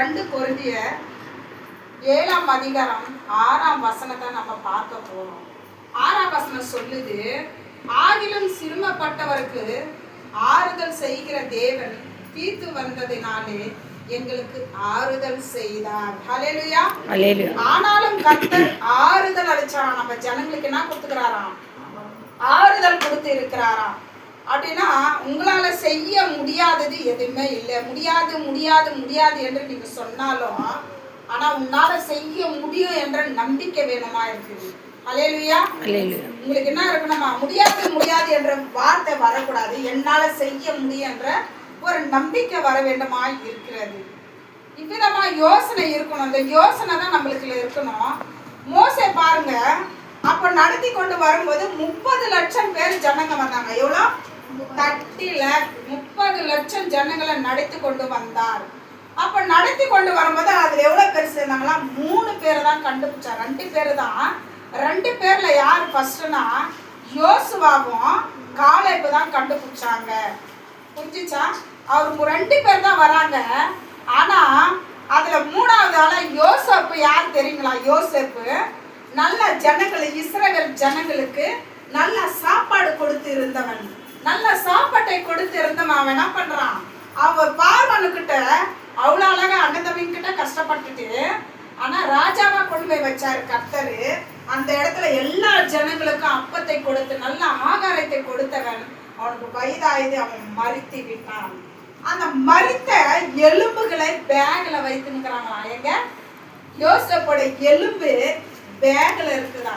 2 கொரிந்தியர் 7ஆம் அதிகாரம் 6ஆம் வசனத்தை நம்ம பார்க்க போறோம். 6ஆம் வசனம் சொல்லுது, ஆகிலும் சிறுமப்பட்டவருக்கு ஆறுதல் செய்கிற தேவன் தீத்து வந்ததினாலே எங்களுக்கு ஆறுதல் செய்தார். ஹல்லேலூயா. ஹல்லேலூயா. ஆனாலும் கர்த்தர் ஆறுதல் அளிச்சாராம். நம்ம ஜனங்களுக்கு என்ன கொடுத்துக்கிறாராம்? ஆறுதல் கொடுத்து இருக்கிறாராம். அப்படின்னா உங்களால செய்ய முடியாதது எதுவுமே இல்லை. முடியாது முடியாது முடியாது என்று நீங்க சொன்னாலும் ஆனா உன்னால செய்ய முடியும் என்ற நம்பிக்கை வேணுமா இருக்குது. ஹல்லேலூயா. ஹல்லேலூயா. உங்களுக்கு என்ன இருக்கணுமா? முடியாது முடியாது என்ற வார்த்தை வரக்கூடாது. என்னால செய்ய முடியும் என்ற ஒரு நம்பிக்கை வர வேண்டுமா இருக்கிறது. இவ்விதமா யோசனை இருக்கணும். அந்த யோசனை தான் நம்மளுக்கு இருக்கணும். மோசே பாருங்க, அப்ப நடத்தி கொண்டு வரும்போது 30 லட்சம் பேர் ஜனங்க வந்தாங்க. எவ்வளோ? 30 லட்சம் ஜனங்களை நடத்தி கொண்டு வந்தார். அப்ப நடத்தி கொண்டு வரும்போது அதுல எவ்வளவு பேர் சேர்ந்தாங்களா? 3 பேரை தான் கண்டுபிடிச்சார். 2 பேர் தான். 2 பேர்ல யார் ஃபர்ஸ்ட்னா யோசுவாவும் காலேபு தான் கண்டுபிடிச்சாங்க. புரிஞ்சுச்சா? அவருக்கு 2 பேர் தான் வராங்க. ஆனா அதுல 3வது ஆளா யோசேப்பு யார் தெரியுங்களா? யோசேப்பு நல்ல ஜனங்களை, இஸ்ரவேல் ஜனங்களுக்கு நல்ல சாப்பாடு கொடுத்து இருந்தவன். நல்ல சாப்பாட்டை கொடுத்து இருந்தவன். அவன் என்ன பண்றான்? அவன் பார்வனுக்கிட்ட அவ்வளோ அழகா அண்ணன் கிட்ட கஷ்டப்பட்டுட்டு, ஆனா ராஜாவா கொண்டு போய் வச்சாரு கர்த்தரு. அந்த இடத்துல எல்லா ஜனங்களுக்கும் அப்பத்தை கொடுத்து நல்ல ஆகாரத்தை கொடுத்தவன். அவனுக்கு வயதாயுது, அவன் மரித்து விட்டான். அந்த மரித்த எலும்புகளை பேக்ல வைத்துக்கிறாங்களாம். எங்க? யோசேப்போட எலும்பு பேக்ல இருக்குதா.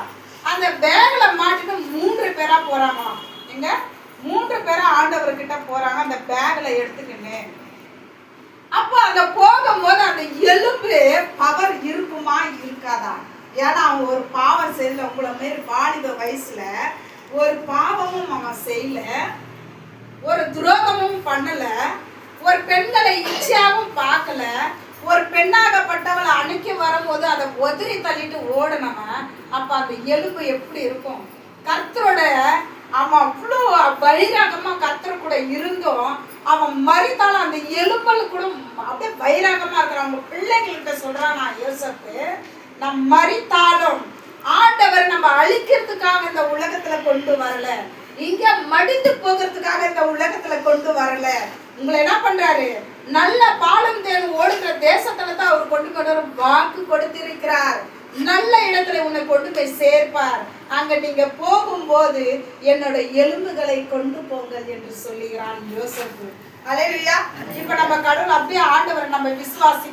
அந்த பேக்ல மாட்டிட்டு 3 பேரா போறாங்களாம். எங்க? 3 பேரா ஆண்டவர்கிட்ட போறாங்க அந்த பேக்ல எடுத்துக்கின்னு. அப்போ அங்க போகும்போது அந்த எலும்பு பவர் இருக்குமா இருக்காதா? ஏன்னா அவன் ஒரு பாவம் செய்யல. உங்களை மாரி வாலிப வயசுல ஒரு பாவமும் அவன் செய்யல, ஒரு துரோகமும் பண்ணல, ஒரு பெண்களை இச்சையாகவும் பார்க்கல. ஒரு பெண்ணாகப்பட்டவளை அணுக்கி வரும்போது அதை உதறி தள்ளிட்டு ஓடனவன். அப்ப அந்த எலும்பு எப்படி இருக்கும்? கர்த்தரோட அவன் அவ்வளோ வைராகமா கர்த்தர் கூட இருந்தும் அவன் மரித்தாலும் அந்த எலும்பல் கூட அப்படியே வைராகமா இருக்கிறான். அவங்க பிள்ளைகள்கிட்ட சொல்றான், நான் யோசேப்பு, நான் மரித்தாலும் ஆண்டவர் நம்ம அழிக்கிறதுக்காக இந்த உலகத்துல கொண்டு வரல, இங்க மடிந்து போகிறதுக்காக இந்த உலகத்துல கொண்டு வரல. உங்களை என்ன பண்றாரு? நல்ல பாலம் தேர்வு ஓடுகிற தேசத்துல தான் அவர் கொண்டு வர வாக்கு கொடுத்திருக்கிறார். நல்ல இடத்துல உன்னை கொண்டு போய் சேர்ப்பார். அங்க நீங்க போகும்போது என்னோட எலும்புகளை கொண்டு போங்கள் என்று சொல்லுகிறான் யோசேப்பு. ஹல்லேலூயா. இப்ப நம்ம கடவுள் அப்படியே ஆண்டவரை நம்ம விசுவாசி